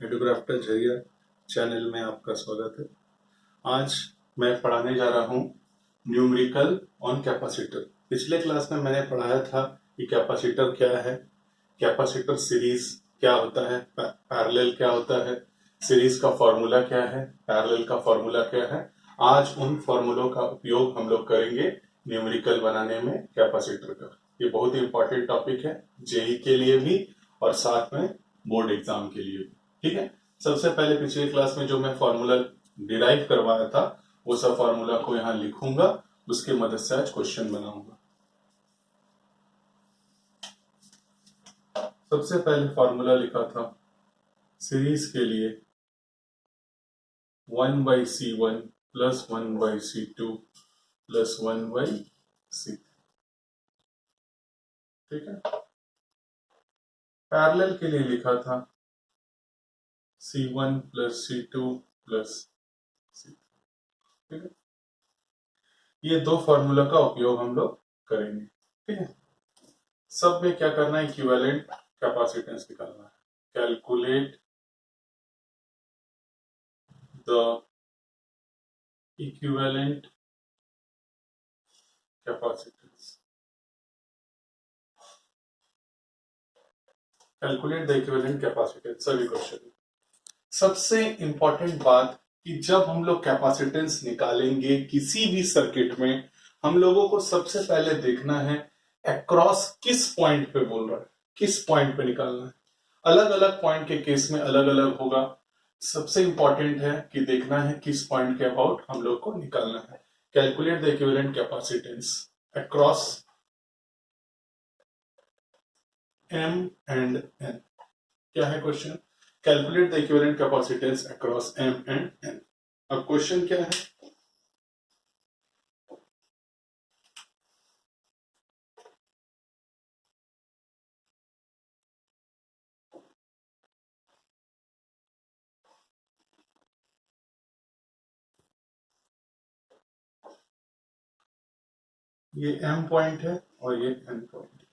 एडुक्राफ्टर Jharia channel में आपका स्वागत है। आज मैं पढ़ाने जा रहा हूँ न्यूमेरिकल ऑन कैपेसिटर। पिछले क्लास में मैंने पढ़ाया था कि कैपेसिटर क्या है, कैपेसिटर सीरीज क्या होता है, पैरेलल क्या होता है, सीरीज का फॉर्मूला क्या है, पैरेलल का फॉर्मूला क्या है। आज उन फॉर्मूलों का उपयोग हम लोग करेंगे न्यूमेरिकल बनाने में कैपेसिटर का। ये बहुत ही इंपॉर्टेंट टॉपिक है जेई के लिए भी और साथ में बोर्ड एग्जाम के लिए भी। ठीक है। सबसे पहले पिछले क्लास में जो मैं फॉर्मूला डिराइव करवाया था वो सब फॉर्मूला को यहां लिखूंगा, उसके मदद से आज क्वेश्चन बनाऊंगा। सबसे पहले फॉर्मूला लिखा था सीरीज के लिए 1/C1 plus 1/C2 plus 1/C3। ठीक है। पैरेलल के लिए लिखा था C1 plus C2 plus C3। ठीक है। ये दो फॉर्मूला का उपयोग हम लोग करेंगे। ठीक है। सब में क्या करना है, इक्विवेलेंट कैपेसिटेंस निकालना है। Calculate the equivalent capacitance. Calculate the equivalent capacitance सभी क्वेश्चन। सबसे इंपॉर्टेंट बात कि जब हम लोग कैपेसिटेंस निकालेंगे किसी भी सर्किट में, हम लोगों को सबसे पहले देखना है अक्रॉस किस पॉइंट पे बोल रहा है, किस पॉइंट पे निकालना है। अलग अलग पॉइंट के केस में अलग अलग होगा। सबसे इंपॉर्टेंट है कि देखना है किस पॉइंट के अबाउट हम लोग को निकालना है। Calculate the equivalent capacitance across M and N। क्या है question? Calculate the equivalent capacitance across M and N। अब क्वेश्चन क्या है? ये M पॉइंट है और ये N पॉइंट है।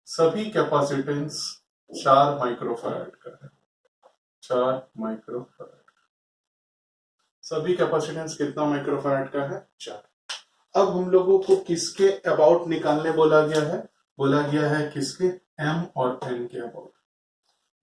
सभी कैपेसिटेंस 4 माइक्रोफैराड का है। 4 माइक्रोफैराड। सभी कैपेसिटेंस कितना माइक्रोफैराड का है? 4। अब हम लोगों को किसके अबाउट निकालने बोला गया है? बोला गया है किसके? M और N के अबाउट।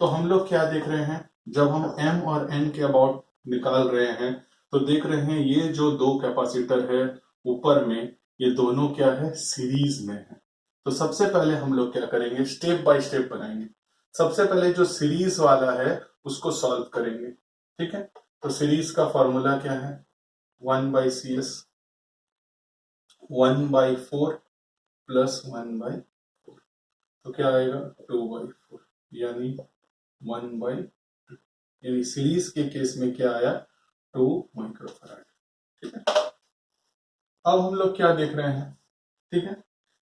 तो हम लोग क्या देख रहे हैं, जब हम M और N के अबाउट निकाल रहे हैं तो देख रहे हैं ये जो दो कैपेसिटर है ऊपर में, ये दोनों क्या है? सीरीज में है। तो सबसे पहले हम लोग क्या करेंगे, स्टेप बाय स्टेप बनाएंगे। सबसे पहले जो सीरीज वाला है उसको सॉल्व करेंगे। ठीक है। तो सीरीज का फॉर्मूला क्या है? 1/CS 1/4 plus 1/4। तो क्या आएगा? 2/4 यानी 1/2। यानी सीरीज के केस में क्या आया? 2 माइक्रोफैराड। ठीक है। अब हम लोग क्या देख रहे हैं? ठीक है।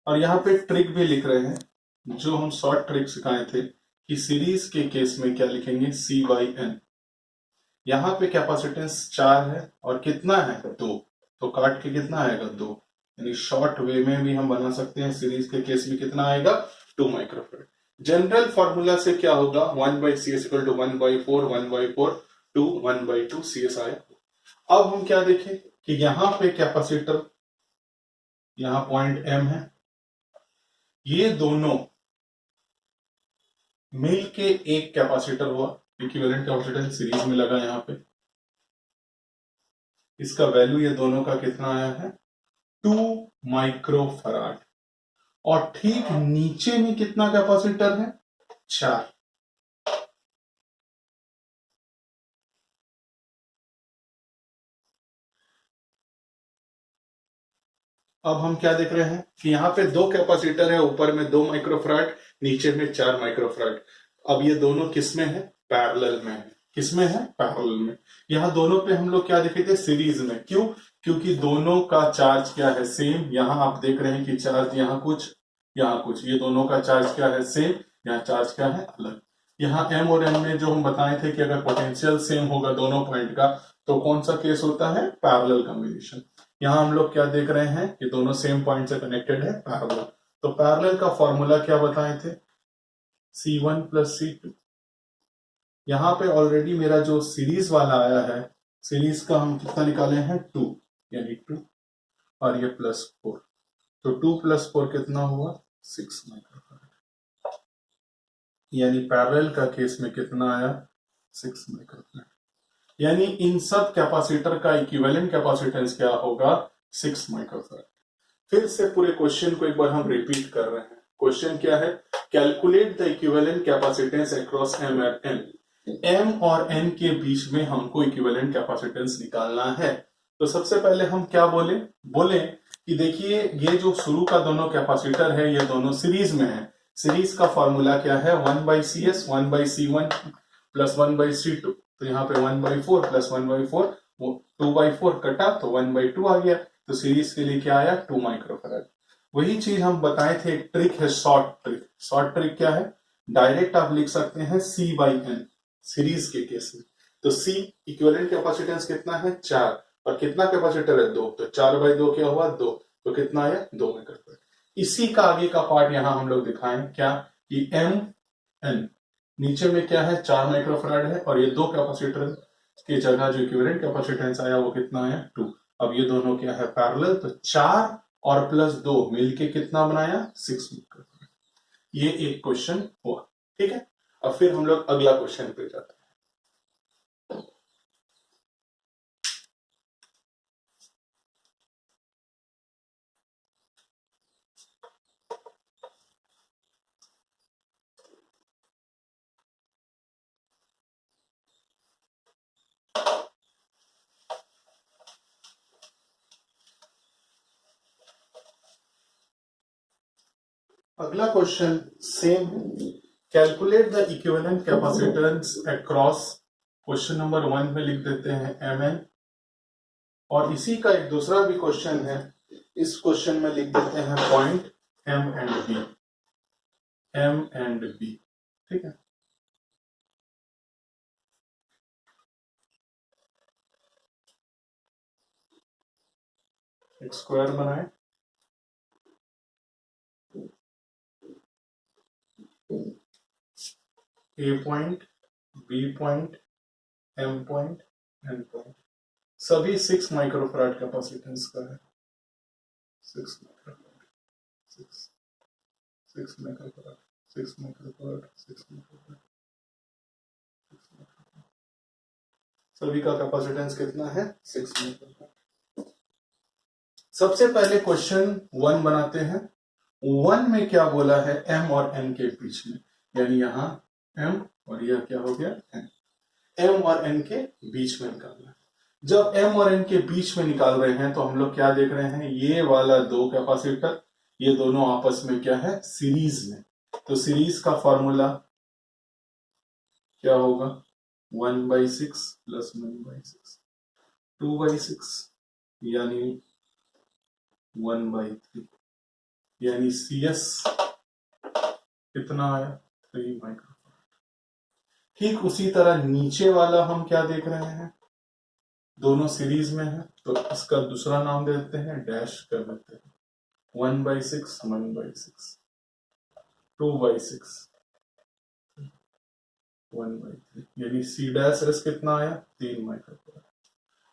और यहाँ पे ट्रिक भी लिख रहे हैं, जो हम शॉर्ट ट्रिक सिखाए थे कि सीरीज के केस में क्या लिखेंगे? C/N। यहाँ पे कैपेसिटेंस 4 है और कितना है? 2। तो काट के कितना आएगा? 2। यानी शॉर्ट वे में भी हम बना सकते हैं। सीरीज के केस में कितना आएगा? 2 माइक्रोफैराड। जनरल फॉर्मूला से क्या होगा? 1/CS इक्वल टू 1/4 1/4 2 1/2 CS आया। अब हम क्या देखें कि यहां पे कैपेसिटर, यहां पॉइंट M है, ये दोनों मिल के एक कैपेसिटर हुआ। इक्विवेलेंट कैपेसिटेंस सीरीज में लगा यहां पे। इसका वैल्यू ये दोनों का कितना आया है? 2 माइक्रोफैराड। और ठीक नीचे में कितना कैपेसिटर है? 4। अब हम क्या देख रहे हैं कि यहाँ पे दो कैपेसिटर है, ऊपर में 2 माइक्रोफैराड, नीचे में 4 माइक्रोफैराड। अब ये दोनों किसमें है? पैरेलल में है। किसमें है? पैरेलल में। यहाँ दोनों पे हम लोग क्या देखे थे? सीरीज में। क्यों? क्योंकि दोनों का चार्ज क्या है? सेम। यहाँ आप देख रहे हैं कि चार्ज यहाँ कुछ, यहाँ कुछ, ये दोनों का चार्ज क्या है? सेम। यहाँ चार्ज क्या है? अलग। यहाँ M और N में जो हम बताए थे कि अगर पोटेंशियल सेम होगा दोनों पॉइंट का तो कौन सा केस होता है? Parallel combination. यहां हम लोग क्या देख रहे हैं कि दोनों सेम पॉइंट से कनेक्टेड है, पैरेलल। तो पैरेलल का फॉर्मूला क्या बताए थे? C1 प्लस C2 यहाँ पे ऑलरेडी मेरा जो सीरीज वाला आया है, सीरीज का हम कितना निकाले हैं 2, यानी 2 और ये +4, तो 2 + 4 कितना हुआ 6 माइक्रोफैराड, यानी पैरेलल का केस में कितना आया 6 माइक्रोफैराड, यानी इन सब कैपेसिटर का इक्विवेलेंट कैपेसिटेंस क्या होगा 6 माइक्रोफैराड। फिर से पूरे क्वेश्चन को एक बार हम रिपीट कर रहे हैं। क्वेश्चन क्या है, calculate the equivalent capacitance across M and N. M और एन के बीच में हमको इक्विवेलेंट कैपेसिटेंस निकालना है। तो सबसे पहले हम क्या बोले कि देखिए ये जो शुरू का दोनों कैपेसिटर है ये दोनों सीरीज में है। सीरीज का फॉर्मूला क्या है 1/CS 1/C1 प्लस 1/C2, तो यहाँ पे 1/4 प्लस 1/4 2/4 कटा तो 1/2 आ गया, तो सीरीज के लिए क्या आया 2 माइक्रोफैराड। वही चीज हम बताए थे, एक ट्रिक है शॉर्ट ट्रिक। शॉर्ट ट्रिक क्या है, डायरेक्ट आप लिख सकते हैं C/N सीरीज के केस में। तो C इक्विवेलेंट कैपेसिटेंस कितना है 4 और कितना कैपेसिटर है 2, तो 4/2 क्या हुआ 2, तो कितना आया 2 माइक्रोफैराड। इसी का आगे का पार्ट यहां हम लोग दिखाएं क्या कि MN नीचे में क्या है 4 माइक्रोफैराड है और ये दो कैपेसिटर की जगह जो इक्विवेलेंट कैपेसिटेंस आया वो कितना है 2। अब ये दोनों क्या है पैरेलल, तो 4 और +2 मिलके कितना बनाया 6 माइक्रोफैराड। ये एक क्वेश्चन हुआ, ठीक है। अब फिर हम लोग अगला क्वेश्चन पे जाते हैं। अगला क्वेश्चन सेम है, calculate the equivalent capacitance across, question number 1 में लिख देते हैं MN, और इसी का एक दूसरा भी क्वेश्चन है, इस क्वेश्चन में लिख देते हैं पॉइंट M एंड B, ठीक है। एक स्क्वायर बनाए, A point, B point, M point, N point, सभी 6 माइक्रोफैराड कैपेसिटेंस का है। 6 माइक्रोफैराड, 6 माइक्रोफैराड, 6 माइक्रोफैराड, 6 माइक्रोफैराड, सभी का कैपेसिटेंस कितना है 6 माइक्रोफैराड। सबसे पहले क्वेश्चन 1 बनाते हैं। 1 में क्या बोला है M और N के बीच में, यानी यहां M और यह क्या हो गया N, M और N के बीच में निकालना है। जब M और N के बीच में निकाल रहे हैं तो हम लोग क्या देख रहे हैं, ये वाला दो कैपेसिटर ये दोनों आपस में क्या है सीरीज में, तो सीरीज का फॉर्मूला क्या होगा 1/6 प्लस 1/6 2/6 यानी 1/3, यानी CS कितना आया 3 माइक्रोफैराड। ठीक उसी तरह नीचे वाला हम क्या देख रहे हैं, दोनों सीरीज में है तो इसका दूसरा नाम दे देते हैं, डैश कर देते हैं 1/6 1/6 2/6 1/3, यानी C' कितना आया 3 माइक्रोफैराड।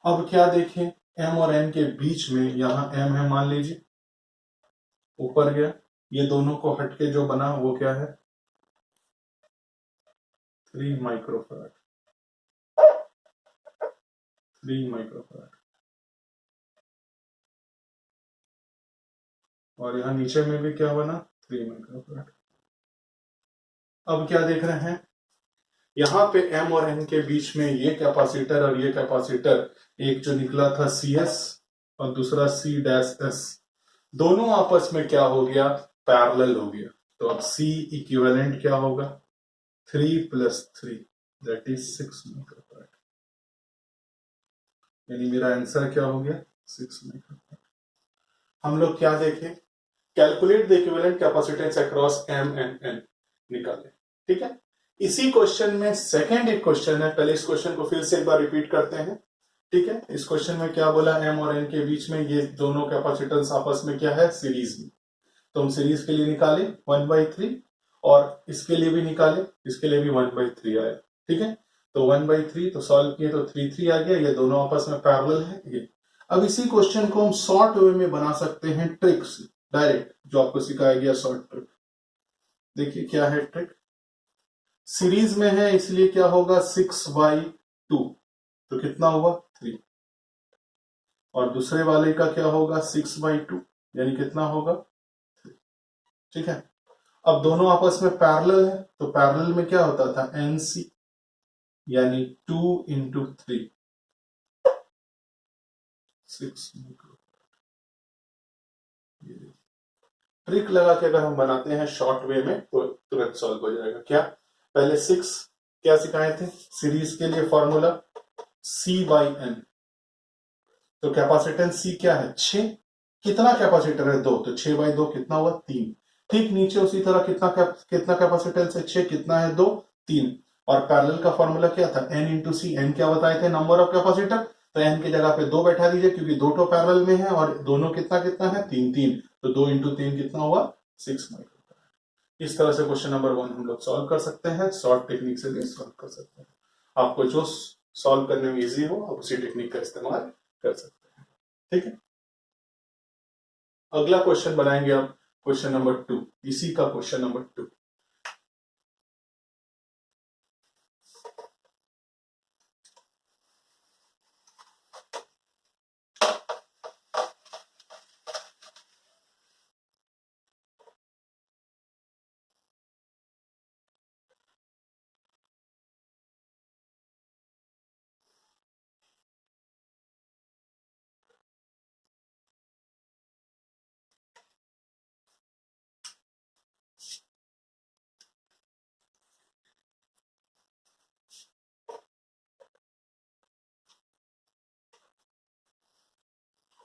अब क्या देखें, M और N के बीच में यहां M है मान लीजिए, ऊपर गया, ये दोनों को हटके जो बना वो क्या है 3 माइक्रोफैराड, 3 माइक्रोफैराड, और यहां नीचे में भी क्या बना 3 माइक्रोफैराड। अब क्या देख रहे हैं, यहां पे M और N के बीच में ये कैपेसिटर और ये कैपेसिटर, एक जो निकला था CS और दूसरा C', दोनों आपस में क्या हो गया पैरेलल हो गया, तो अब C इक्विवेलेंट क्या होगा 3 + 3 दैट इज 6 माइक्रोफैराड, यानी मेरा आंसर क्या हो गया 6 माइक्रोफैराड। हम लोग क्या देखें, calculate the equivalent capacitance across M and N निकाले, ठीक है। इसी क्वेश्चन में सेकंड एक क्वेश्चन है, पहले इस क्वेश्चन को फिर से एक बार रिपीट करते हैं, ठीक है। इस क्वेश्चन में क्या बोला, M और N के बीच में ये दोनों कैपेसिटेंस आपस में क्या है सीरीज में, तो हम सीरीज के लिए निकाले 1/3 और इसके लिए भी निकाले, इसके लिए भी 1/3 आया, ठीक है। तो 1/3, तो सॉल्व किए तो 3 आ गया, ये दोनों आपस में पैरेलल है ये। अब इसी क्वेश्चन को हम शॉर्ट वे में बना सकते हैं ट्रिक से डायरेक्ट, जो आपको सिखाया गया शॉर्ट ट्रिक। देखिए क्या है ट्रिक, सीरीज में है इसलिए क्या होगा 6/2, तो कितना हुआ 3, और दूसरे वाले का क्या होगा 6/2 यानी कितना होगा 3। ठीक है, अब दोनों आपस में पैरेलल है, तो पैरेलल में क्या होता था NC यानी 2 इंटू 3 6। ट्रिक लगा के अगर हम बनाते हैं शॉर्ट वे में तो तुरंत सॉल्व हो जाएगा। क्या, पहले 6 क्या सिखाए थे, सीरीज के लिए फॉर्मूला C/N, तो कैपेसिटेंस C क्या है 6, कितना कैपेसिटर है 2, तो 6/2 कितना हुआ 3। ठीक नीचे उसी तरह कितना कैपेसिटेंस है 6, कितना है 2, 3। और पैरेलल का फॉर्मूला क्या था N इंटू सी, एन क्या बताए थे नंबर ऑफ कैपेसिटर, तो एन की जगह पे 2 बैठा दीजिए क्योंकि दो तो पैरेलल में है और दोनों कितना कितना है 3, तो 2 इंटू 3 कितना हुआ 6 माइक्रो। इस तरह से क्वेश्चन नंबर 1 हम लोग सॉल्व कर सकते हैं, शॉर्ट टेक्निक से भी सॉल्व कर सकते हैं। आपको जो सॉल्व करने में इजी हो आप उसी टेक्निक का इस्तेमाल कर सकते हैं। ठीक है, अगला क्वेश्चन बनाएंगे आप क्वेश्चन नंबर 2, इसी का क्वेश्चन नंबर 2।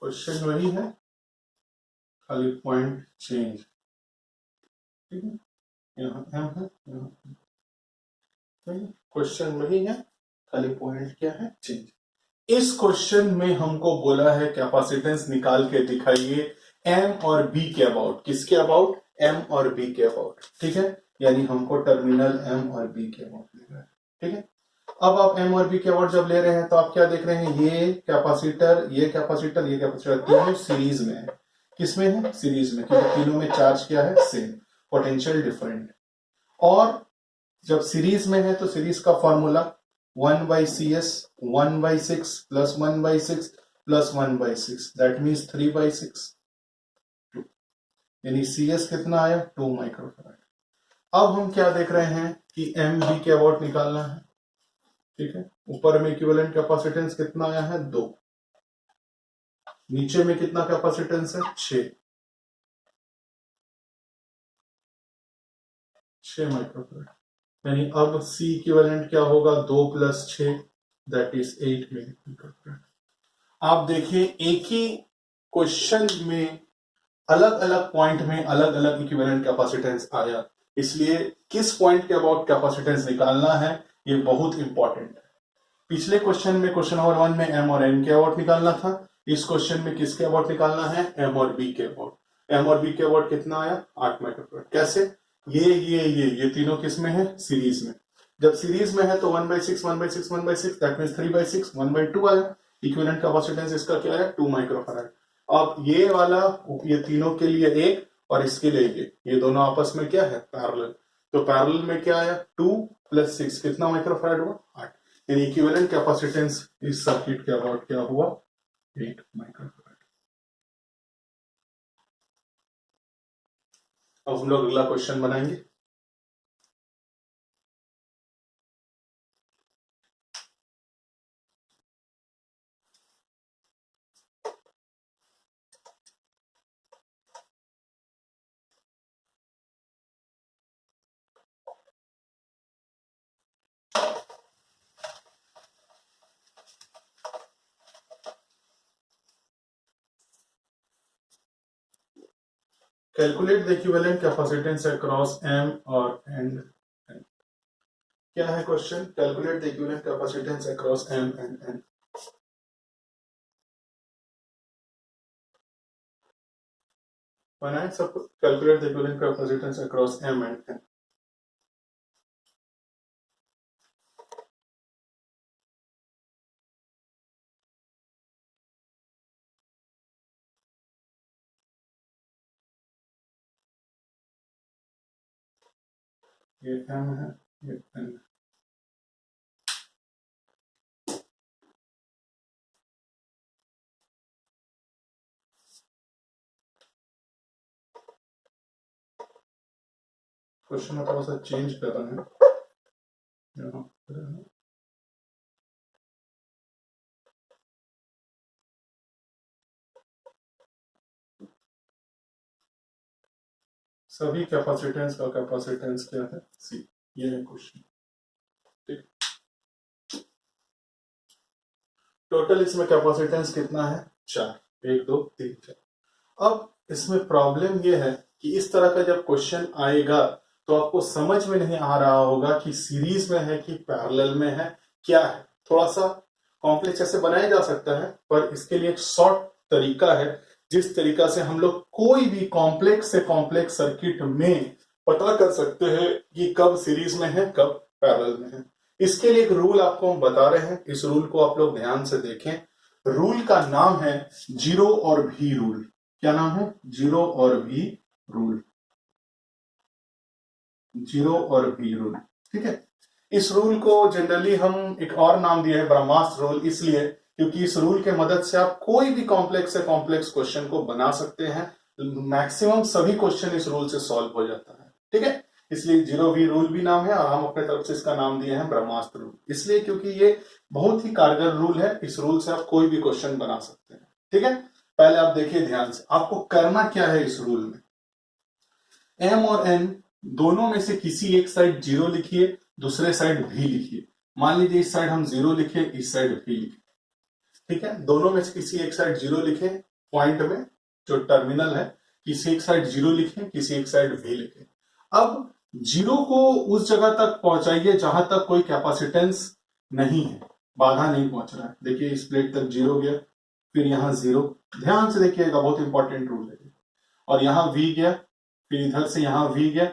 क्वेश्चन वही है, खाली पॉइंट चेंज। ठीक है, यहाँ एम है, यहाँ क्वेश्चन वही है, खाली पॉइंट क्या है चेंज। इस क्वेश्चन में हमको बोला है कैपेसिटेंस निकाल के दिखाइए एम और बी के अबाउट, किसके अबाउट, एम और बी के अबाउट। ठीक है, यानी हमको टर्मिनल एम और बी के अबाउट लेना है। ठीक है, अब आप एम और बी के अबाउट जब ले रहे हैं तो आप क्या देख रहे हैं, ये कैपेसिटर ये कैपेसिटर ये कैपेसिटर तीनों सीरीज में है। किसमें है, सीरीज में, क्योंकि तीनों में चार्ज क्या है सेम, पोटेंशियल डिफरेंट। और जब सीरीज में है तो सीरीज का formula 1/CS 1/6 plus 1/6 plus 1/6 that means 3/6, यानी CS कितना आया 2 माइक्रोफैराड। अब हम क्या देख रहे हैं कि एम बी के अबाउट निकालना है। ठीक है, ऊपर में इक्विवेलेंट कैपेसिटेंस कितना आया है 2, नीचे में कितना कैपेसिटेंस है 6 माइक्रोफैराड, यानी अब सी इक्विवेलेंट क्या होगा 2 प्लस 6 दैट इज 8 माइक्रोफैराड। आप देखिए एक ही क्वेश्चन में अलग अलग पॉइंट में अलग अलग इक्विवेलेंट कैपेसिटेंस आया, इसलिए किस पॉइंट के अबाउट कैपेसिटेंस निकालना है ये बहुत इंपॉर्टेंट है। पिछले क्वेश्चन में क्वेश्चन नंबर 1 में एम और एन के अबाउट निकालना था, इस क्वेश्चन में किसके अबाउट निकालना है एम और बी के अबाउट। एम और बी के अबाउट कितना आया 8 माइक्रोफैराड। कैसे, ये तीनों किस में है सीरीज में, जब सीरीज में है तो 1/6 1/6 1/6 दैट मींस 3/6 1/2 आया, इक्विवेलेंट कैपेसिटेंस इसका क्या आया 2 माइक्रोफैराड। अब ये वाला ये तीनों के लिए एक और इसके लिए ये दोनों आपस में क्या है पैरेलल, तो पैरेलल में क्या आया 2 प्लस 6 कितना माइक्रोफैराड हुआ 8, यानी इक्विवेलेंट कैपेसिटेंस इस सर्किट के अबाउट क्या हुआ 8 माइक्रोफैराड। अब हम लोग अगला क्वेश्चन बनाएंगे। Calculate the equivalent capacitance across M और एंड। क्या है question, calculate the equivalent capacitance across M and N. बनाए सब, calculate the equivalent capacitance across M and N. ये m है, ये n है। क्वेश्चन में थोड़ा सा चेंज कर रहे हैं यहाँ पर। सभी कैपेसिटेंस का कैपेसिटेंस क्या है, सी। ये है क्वेश्चन। ठीक, टोटल इसमें कैपेसिटेंस कितना है, 4, 1 2 3 4। अब इसमें प्रॉब्लम यह है कि इस तरह का जब क्वेश्चन आएगा तो आपको समझ में नहीं आ रहा होगा कि सीरीज में है कि पैरेलल में है, क्या है। थोड़ा सा कॉम्प्लेक्स ऐसे बनाया जा सकता है, पर इसके लिए एक शॉर्ट तरीका है जिस तरीका से हम लोग कोई भी कॉम्प्लेक्स से कॉम्प्लेक्स सर्किट में पता कर सकते हैं कि कब सीरीज में है कब पैरेलल में है। इसके लिए एक रूल आपको हम बता रहे हैं, इस रूल को आप लोग ध्यान से देखें। रूल का नाम है जीरो और भी रूल। क्या नाम है, जीरो और भी रूल, जीरो और भी रूल। ठीक है, इस रूल को जनरली हम एक और नाम दिया है ब्रह्मास्त्र रूल, इसलिए क्योंकि इस रूल के मदद से आप कोई भी कॉम्प्लेक्स से कॉम्प्लेक्स क्वेश्चन को बना सकते हैं। मैक्सिमम सभी क्वेश्चन इस रूल से सॉल्व हो जाता है। ठीक है, इसलिए जीरो भी रूल भी नाम है, और हम अपने तरफ से इसका नाम दिए हैं ब्रह्मास्त्र रूल, इसलिए क्योंकि ये बहुत ही कारगर रूल है। इस रूल से आप कोई भी क्वेश्चन बना सकते हैं। ठीक है, पहले आप देखिए ध्यान से, आपको करना क्या है इस रूल में। m और n दोनों में से किसी एक साइड जीरो लिखिए, दूसरे साइड भी लिखिए। मान लीजिए इस साइड हम जीरो लिखे, इस साइड भी लिखे। ठीक है, दोनों में से किसी एक साइड जीरो लिखे, पॉइंट में जो टर्मिनल है, किसी एक साइड जीरो लिखे, किसी एक साइड भी लिखे। अब जीरो को उस जगह तक पहुंचाइए जहां तक कोई कैपेसिटेंस नहीं है, बाधा नहीं पहुंच रहा है। देखिए इस प्लेट तक जीरो गया, फिर यहां जीरो, ध्यान से देखिएगा, बहुत इंपॉर्टेंट रूल है। और यहां v गया, फिर इधर से यहां v गया,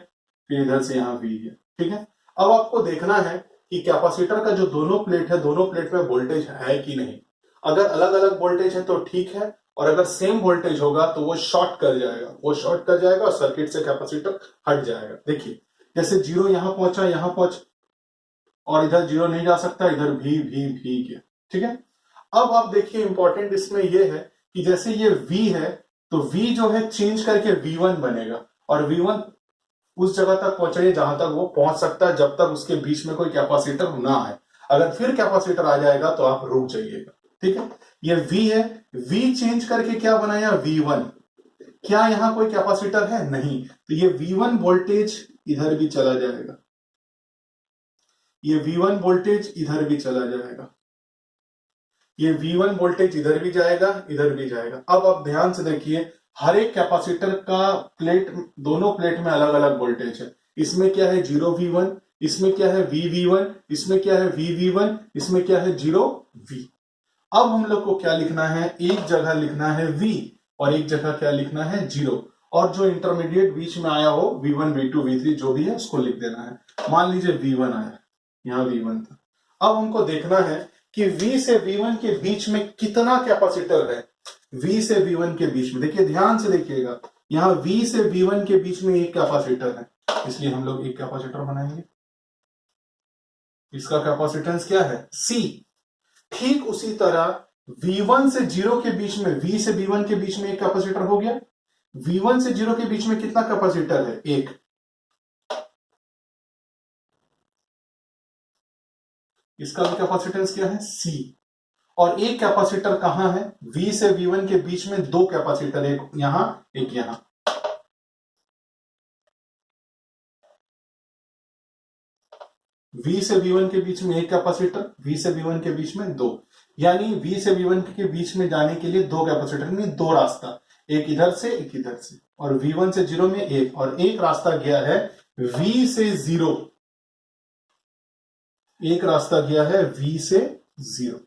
फिर इधर से यहां v गया। ठीक है, अब आपको देखना है कि कैपेसिटर का जो दोनों प्लेट है, दोनों प्लेट में वोल्टेज है कि नहीं। अगर अलग अलग वोल्टेज है तो ठीक है, और अगर सेम वोल्टेज होगा तो वो शॉर्ट कर जाएगा, वो शॉर्ट कर जाएगा और सर्किट से कैपेसिटर हट जाएगा। देखिए जैसे जीरो यहां पहुंचा, यहां पहुंच, और इधर जीरो नहीं जा सकता, इधर भी गया। ठीक है, अब आप देखिए इंपॉर्टेंट इसमें यह है कि जैसे ये v है, तो v जो है चेंज करके v1 बनेगा, और v1 उस जगह तक पहुंचाइए जहां तक वो पहुंच सकता है, जब तक उसके बीच में कोई कैपेसिटर ना है। अगर फिर कैपेसिटर आ जाएगा तो आप रुक जाइएगा। ठीक है, ये v है, v चेंज करके क्या बनाया, v1। क्या यहां कोई कैपेसिटर है, नहीं, तो ये v1 वोल्टेज इधर भी चला जाएगा, ये v1 वोल्टेज इधर भी चला जाएगा, ये V1 वोल्टेज इधर भी जाएगा, इधर भी जाएगा। अब आप ध्यान से देखिए, हर एक कैपेसिटर का प्लेट, दोनों प्लेट में अलग अलग वोल्टेज है। इसमें क्या है, 0V1, इसमें क्या है, VV1, इसमें क्या है, VV1, इसमें क्या है, 0V। अब हम लोग को क्या लिखना है, एक जगह लिखना है V और एक जगह क्या लिखना है, 0, और जो इंटरमीडिएट बीच में आया हो V1 V2 V3 जो भी है उसको लिख देना है। मान लीजिए V1 आया, यहां V1 था। अब हमको देखना है कि V से V1 के बीच में कितना कैपेसिटर है। V से V1 के बीच में देखिए, ध्यान से देखिएगा, यहां V से V1 के बीच में एक कैपेसिटर है, इसलिए हम लोग एक कैपेसिटर बनाएंगे। इसका कैपेसिटेंस क्या है, C। ठीक उसी तरह V1 से 0 के बीच में, V से V1 के बीच में एक कैपेसिटर हो गया। V1 से 0 के बीच में कितना कैपेसिटर है, एक। इसका भी कैपेसिटेंस क्या है, C। और एक कैपेसिटर कहां है, V से V1 के बीच में दो कैपेसिटर, एक यहां एक यहां। V से V1 के बीच में एक कैपेसिटर, V से V1 के बीच में दो, यानी V से V1 के बीच में जाने के लिए दो कैपेसिटर, यानी दो रास्ता, एक इधर से एक इधर से, और V1 से 0 में एक, और एक रास्ता गया है V से 0, एक रास्ता गया है V से 0।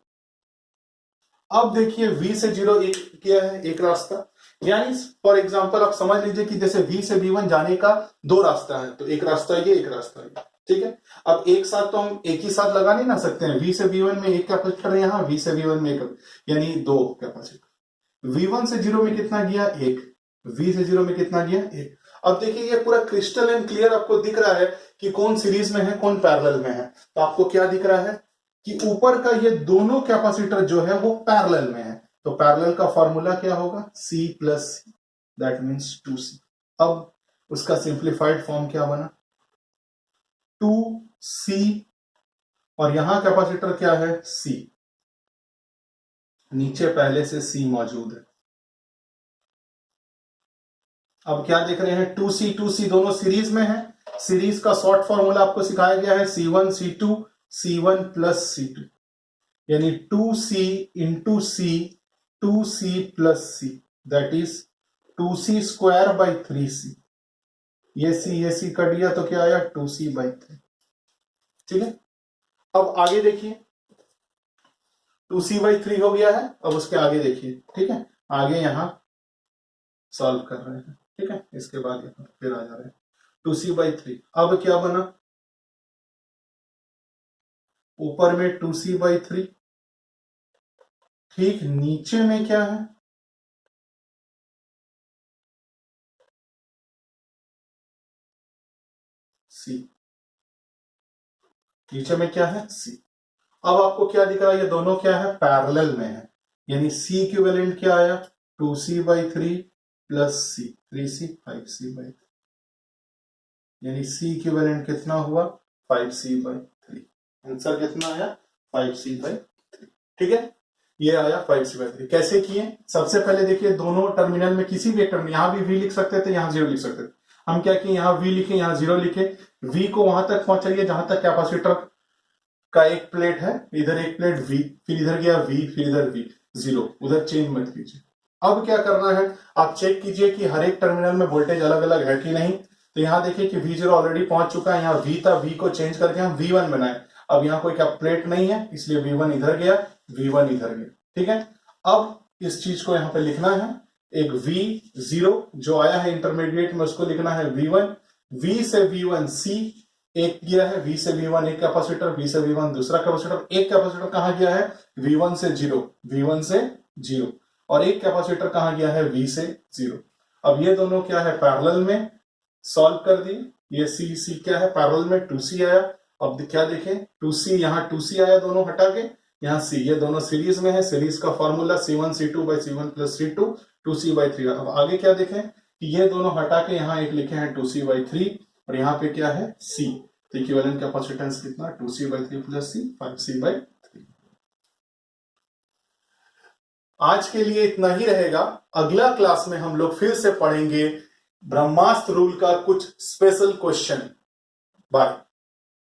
अब देखिए V से 0 एक क्या है, एक रास्ता, यानी फॉर एग्जांपल आप समझ लीजिए कि जैसे V से V1 जाने का दो रास्ता है, तो एक रास्ता ये, एक रास्ता ये। ठीक है, अब एक साथ तो हम एक ही साथ लगा नहीं ना सकते हैं। V से V1 में एक कैपेसिटर है, यहां V से V1 में एक, यानी दो कैपेसिटर। V1 से 0 में कितना गया, एक। V से 0 में कितना गया, एक। अब देखिए ये पूरा क्रिस्टल एंड क्लियर आपको दिख रहा है कि कौन सीरीज में है कौन पैरेलल में है। तो आपको क्या दिख रहा है कि ऊपर का ये दोनों कैपेसिटर जो है वो पैरेलल में है, तो पैरेलल का फॉर्मूला क्या होगा, C plus C, that means 2C। अब उसका सिंप्लीफाइड फॉर्म क्या बना, 2C, और यहां कैपेसिटर क्या है C, नीचे पहले से C मौजूद है। अब क्या देख रहे हैं, 2C दोनों सीरीज में है। सीरीज का शॉर्ट फॉर्मूला आपको सिखाया गया है C1 C2 C1 plus C2, यानी 2C into C 2C plus C, that is 2C square by 3C। ये C कट गया तो क्या आया 2C बाई 3। ठीक है, अब आगे देखिए 2C बाई 3 हो गया है। अब उसके आगे देखिए, ठीक है, आगे यहां सॉल्व कर रहे हैं। ठीक है, इसके बाद यहां फिर आ जा रहे हैं 2C बाई 3। अब क्या बना, ऊपर में 2C बाई 3, ठीक नीचे में क्या है C, नीचे में क्या है C। अब आपको क्या दिख रहा है, ये दोनों क्या है पैरेलल में है, यानी C इक्विवेलेंट क्या आया 2C by 3 plus C 3C 5C by 3, यानी C इक्विवेलेंट कितना हुआ 5C बाई 3। आंसर कितना आया 5C बाई 3। ठीक है, ये आया 5C बाई 3। कैसे किए, सबसे पहले देखिए दोनों टर्मिनल में किसी भी एक टर्मिनल, यहां भी V लिख सकते थे, यहां 0 लिख सकते थे। हम क्या किए, यहां V लिखे यहां 0 लिखे, V को वहां तक पहुंचाइए जहां तक कैपेसिटर का एक प्लेट है, इधर एक प्लेट V, फिर इधर गया V, फिर इधर V, 0, उधर चेंज मत कीजिए। अब क्या करना है, आप चेक कीजिए कि हर एक टर्मिनल में वोल्टेज अलग अलग है कि नहीं। तो यहां देखिए कि V0 ऑलरेडी पहुंच चुका है, यहाँ V था, V को चेंज करके हम V1 बनाए। अब यहाँ कोई क्या प्लेट नहीं है, इसलिए V1 इधर गया, V1 इधर गया। ठीक है, अब इस चीज को यहाँ पे लिखना है, एक V0 जो आया है इंटरमीडिएट में उसको लिखना है V1, V से V1 C एक गया है, V से V1 एक कैपेसिटर, V से V1 दूसरा कैपेसिटर, एक कैपेसिटर कहां गया है V1 से 0, V1 से 0, और एक कैपेसिटर कहां गया है V से 0। अब ये दोनों क्या है पैरेलल में, सॉल्व कर दिए, ये C क्या है पैरेलल में 2C आया। अब क्या देखें 2C, यहाँ 2C आया दोनों हटा के, यहाँ C, ये दोनों सीरीज में है, सीरीज का formula C1 C2 by C1 plus C2 2C by 3। अब आगे क्या देखें कि ये दोनों हटा के यहाँ एक लिखे हैं 2C बाई 3, और यहाँ पे क्या है C, तो इक्विवेलेंट कैपेसिटेंस कितना 2C by 3 plus C 5C by 3। आज के लिए इतना ही रहेगा। अगला क्लास में हम लोग फिर से पढ़ेंगे ब्रह्मास्त्र रूल का कुछ स्पेशल क्वेश्चन। बाय।